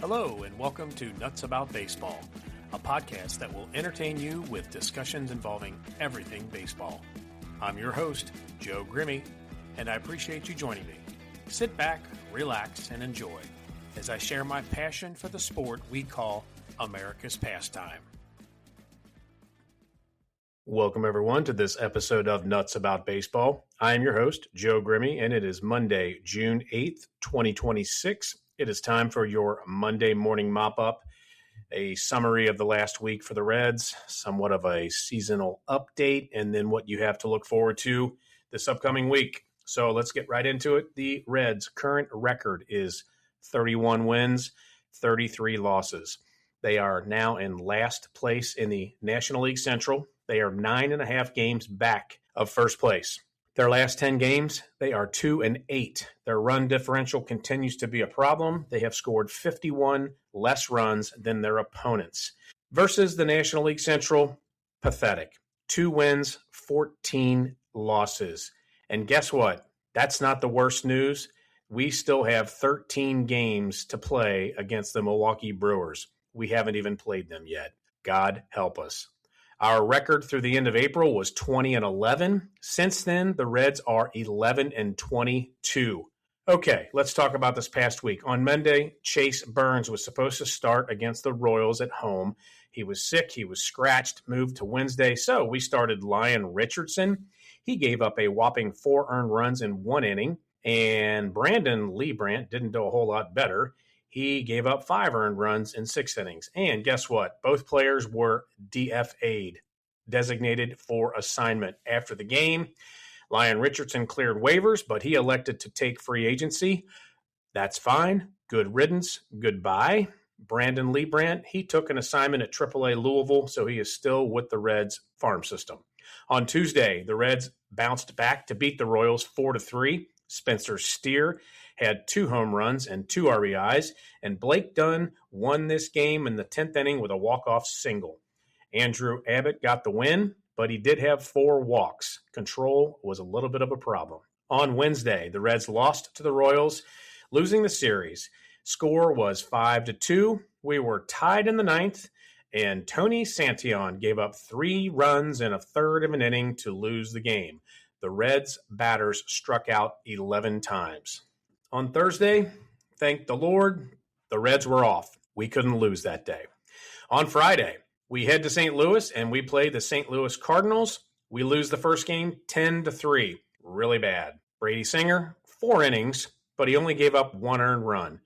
Hello, and welcome to Nuts About Baseball, a podcast that will entertain you with discussions involving everything baseball. I'm your host, Joe Grimme, and I appreciate you joining me. Sit back, relax, and enjoy as I share my passion for the sport we call America's pastime. Welcome, everyone, to this episode of Nuts About Baseball. I am your host, Joe Grimme, and it is Monday, June 8th, 2026. It is time for your Monday morning mop-up, a summary of the last week for the Reds, somewhat of a seasonal update, and then what you have to look forward to this upcoming week. So let's get right into it. The Reds' current record is 31 wins, 33 losses. They are now in last place in the National League Central. They are 9.5 games back of first place. Their last 10 games, they are 2-8. Their run differential continues to be a problem. They have scored 51 less runs than their opponents. Versus the National League Central, pathetic. 2 wins, 14 losses. And guess what? That's not the worst news. We still have 13 games to play against the Milwaukee Brewers. We haven't even played them yet. God help us. Our record through the end of April was 20-11. Since then, the Reds are 11-22. Okay, let's talk about this past week. On Monday, Chase Burns was supposed to start against the Royals at home. He was sick, he was scratched, moved to Wednesday, so we started Lyon Richardson. He gave up a whopping 4 earned runs in 1 inning, and Brandon Leibrandt didn't do a whole lot better. He gave up 5 earned runs in 6 innings. And guess what? Both players were DFA'd, designated for assignment. After the game, Lyon Richardson cleared waivers, but he elected to take free agency. That's fine. Good riddance. Goodbye. Brandon Leibrandt, he took an assignment at AAA Louisville, so he is still with the Reds farm system. On Tuesday, the Reds bounced back to beat the Royals 4-3. Spencer Steer had 2 home runs and 2 RBIs, and Blake Dunn won this game in the 10th inning with a walk-off single. Andrew Abbott got the win, but he did have 4 walks. Control was a little bit of a problem. On Wednesday, the Reds lost to the Royals, losing the series. Score was 5-2. We were tied in the 9th, and Tony Santillan gave up 3 runs in a third of an inning to lose the game. The Reds batters struck out 11 times. On Thursday, thank the Lord, the Reds were off. We couldn't lose that day. On Friday, we head to St. Louis and we play the St. Louis Cardinals. We lose the first game 10-3. Really bad. Brady Singer, 4 innings, but he only gave up 1 earned run.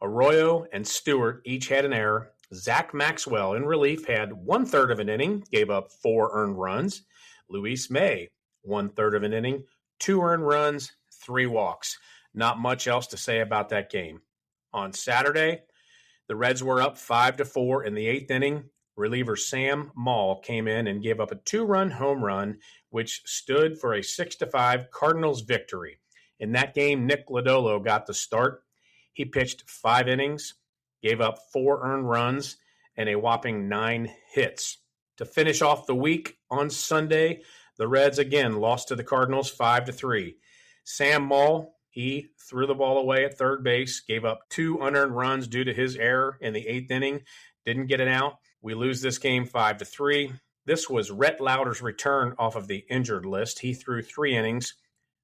Arroyo and Stewart each had an error. Zach Maxwell in relief had 1/3 of an inning, gave up 4 earned runs. Luis May, 1/3 of an inning, 2 earned runs, 3 walks. Not much else to say about that game. On Saturday, the Reds were up 5-4 in the 8th inning. Reliever Sam Maul came in and gave up a 2-run home run, which stood for a 6-5 Cardinals victory. In that game, Nick Lodolo got the start. He pitched 5 innings, gave up 4 earned runs, and a whopping 9 hits. To finish off the week on Sunday, the Reds again lost to the Cardinals 5-3. Sam Maul, he threw the ball away at third base, gave up 2 unearned runs due to his error in the 8th inning, didn't get it out. We lose this game 5-3. This was Rhett Lauder's return off of the injured list. He threw 3 innings,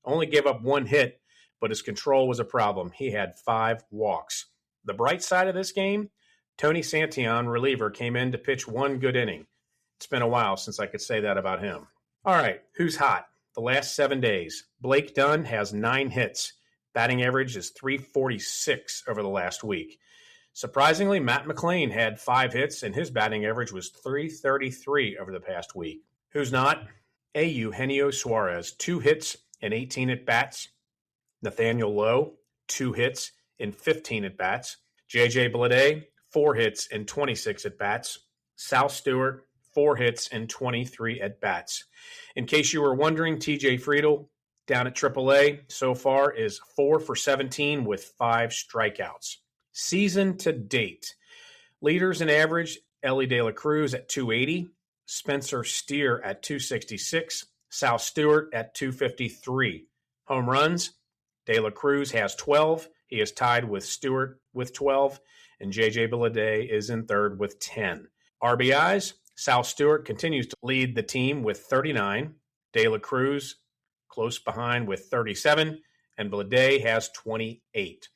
only gave up 1 hit, but his control was a problem. He had 5 walks. The bright side of this game, Tony Santillan, reliever, came in to pitch 1 good inning. It's been a while since I could say that about him. All right, who's hot? The last 7 days. Blake Dunn has 9 hits. Batting average is .346 over the last week. Surprisingly, Matt McLain had 5 hits, and his batting average was .333 over the past week. Who's not? Eugenio Suarez, 2 hits and 18 at-bats. Nathaniel Lowe, 2 hits and 15 at-bats. J.J. Bleday, 4 hits and 26 at-bats. Sal Stewart, 4 hits and 23 at-bats. In case you were wondering, T.J. Friedl, down at AAA, so far is 4 for 17 with 5 strikeouts. Season to date, leaders in average, Elly De La Cruz at .280, Spencer Steer at .266, Sal Stewart at .253. Home runs, De La Cruz has 12. He is tied with Stewart with 12. and J.J. Bleday is in third with 10. RBIs, Sal Stewart continues to lead the team with 39. De La Cruz close behind with 37, and Bleday has 28.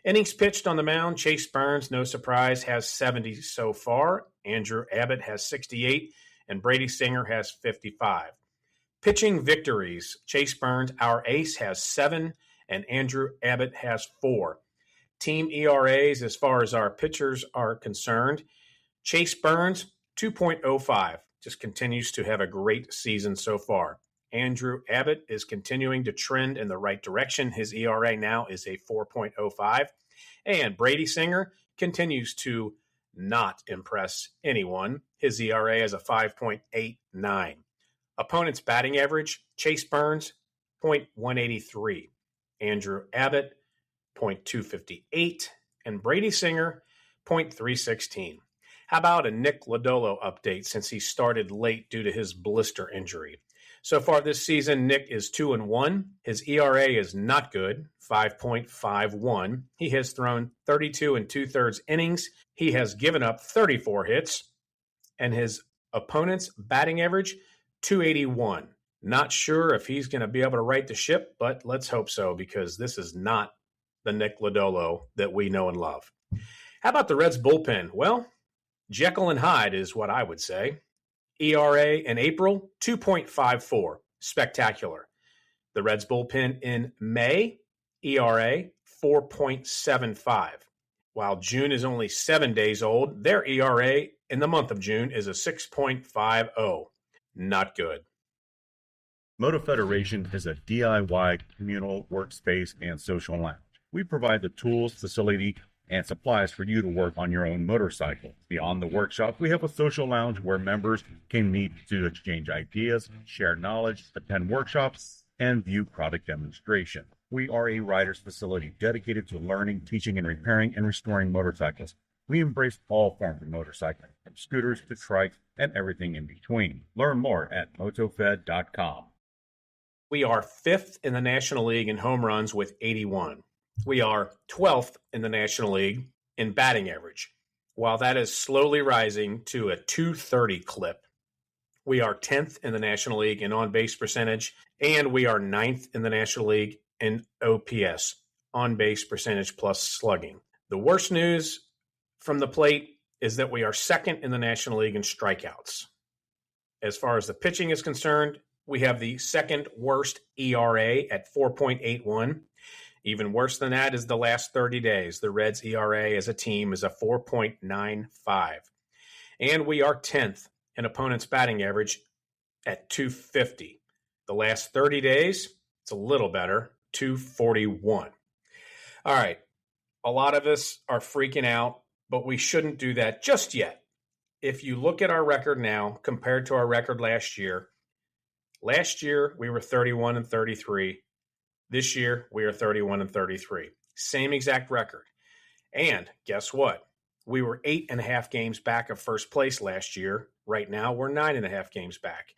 Innings pitched on the mound, Chase Burns, no surprise, has 70 so far. Andrew Abbott has 68, and Brady Singer has 55. Pitching victories, Chase Burns, our ace, has 7, and Andrew Abbott has 4. Team ERAs, as far as our pitchers are concerned, Chase Burns, 2.05, just continues to have a great season so far. Andrew Abbott is continuing to trend in the right direction. His ERA now is a 4.05. And Brady Singer continues to not impress anyone. His ERA is a 5.89. Opponent's batting average, Chase Burns, .183. Andrew Abbott, .258. And Brady Singer, .316. How about a Nick Lodolo update since he started late due to his blister injury? So far this season, Nick is 2-1. His ERA is not good, 5.51. He has thrown 32 2/3 innings. He has given up 34 hits, and his opponent's batting average, .281. Not sure if he's going to be able to right the ship, but let's hope so, because this is not the Nick Lodolo that we know and love. How about the Reds bullpen? Well, Jekyll and Hyde is what I would say. ERA in April, 2.54. Spectacular. The Reds bullpen in May, ERA, 4.75. While June is only 7 days old, their ERA in the month of June is a 6.50. Not good. Moto Federation is a DIY communal workspace and social lounge. We provide the tools, facility, and supplies for you to work on your own motorcycle. Beyond the workshop, we have a social lounge where members can meet to exchange ideas, share knowledge, attend workshops, and view product demonstration. We are a rider's facility dedicated to learning, teaching, and repairing and restoring motorcycles. We embrace all forms of motorcycling, from scooters to trikes and everything in between. Learn more at motofed.com. We are 5th in the National League in home runs with 81. We are 12th in the National League in batting average. While that is slowly rising to a .230 clip, we are 10th in the National League in on-base percentage, and we are 9th in the National League in OPS, on-base percentage plus slugging. The worst news from the plate is that we are 2nd in the National League in strikeouts. As far as the pitching is concerned, we have the 2nd worst ERA at 4.81. Even worse than that is the last 30 days. The Reds' ERA as a team is a 4.95. And we are 10th in opponent's batting average at .250. The last 30 days, it's a little better, .241. All right, a lot of us are freaking out, but we shouldn't do that just yet. If you look at our record now compared to our record last year we were 31-33. This year, we are 31-33. Same exact record. And guess what? We were 8.5 games back of first place last year. Right now, we're 9.5 games back.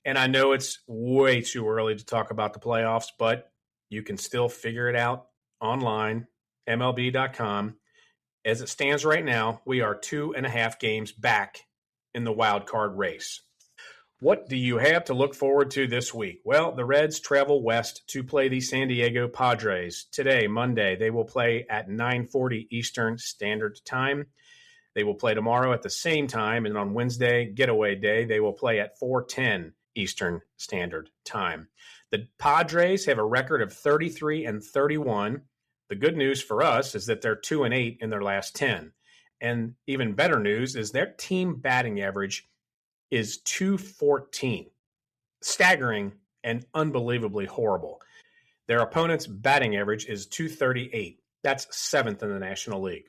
And I know it's way too early to talk about the playoffs, but you can still figure it out online, MLB.com. As it stands right now, we are 2.5 games back in the wild card race. What do you have to look forward to this week? Well, the Reds travel west to play the San Diego Padres. Today, Monday, they will play at 9:40 Eastern Standard Time. They will play tomorrow at the same time, and on Wednesday, getaway day, they will play at 4:10 Eastern Standard Time. The Padres have a record of 33-31. The good news for us is that they're 2-8 in their last 10. And even better news is their team batting average is .214. Staggering and unbelievably horrible. Their opponent's batting average is .238. That's 7th in the National League.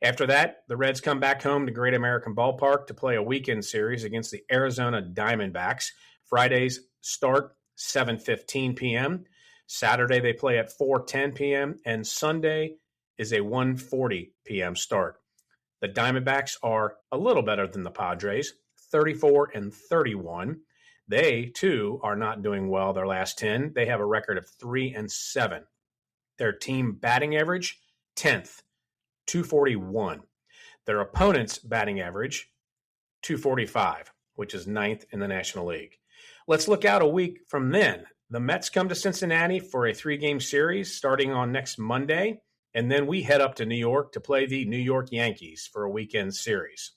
After that, the Reds come back home to Great American Ballpark to play a weekend series against the Arizona Diamondbacks. Fridays start 7:15 p.m. Saturday, they play at 4:10 p.m. And Sunday is a 1:40 p.m. start. The Diamondbacks are a little better than the Padres, 34-31. They, too, are not doing well their last 10. They have a record of 3-7. Their team batting average, 10th, .241. Their opponent's batting average, 245, which is ninth in the National League. Let's look out a week from then. The Mets come to Cincinnati for a 3-game series starting on next Monday, and then we head up to New York to play the New York Yankees for a weekend series.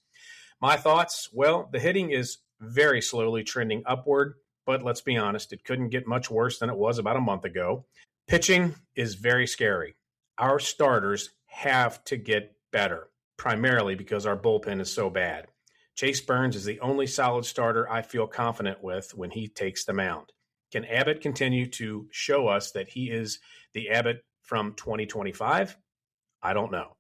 My thoughts, well, the hitting is very slowly trending upward, but let's be honest, it couldn't get much worse than it was about a month ago. Pitching is very scary. Our starters have to get better, primarily because our bullpen is so bad. Chase Burns is the only solid starter I feel confident with when he takes the mound. Can Abbott continue to show us that he is the Abbott from 2025? I don't know.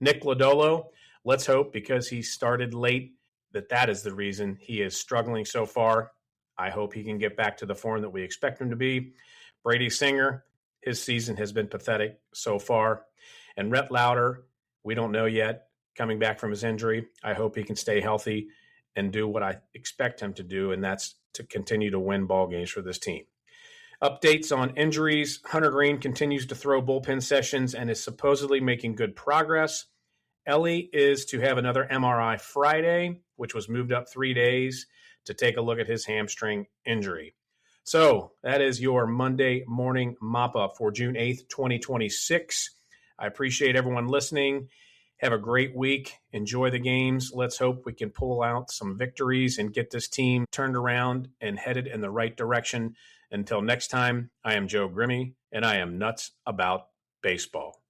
Nick Lodolo, let's hope because he started late that is the reason he is struggling so far. I hope he can get back to the form that we expect him to be. Brady Singer, his season has been pathetic so far. And Rhett Lauder, we don't know yet, coming back from his injury. I hope he can stay healthy and do what I expect him to do, and that's to continue to win ball games for this team. Updates on injuries. Hunter Green continues to throw bullpen sessions and is supposedly making good progress. Ellie is to have another MRI Friday, which was moved up 3 days to take a look at his hamstring injury. So that is your Monday morning mop-up for June 8th, 2026. I appreciate everyone listening. Have a great week. Enjoy the games. Let's hope we can pull out some victories and get this team turned around and headed in the right direction. Until next time, I am Joe Grimme, and I am nuts about baseball.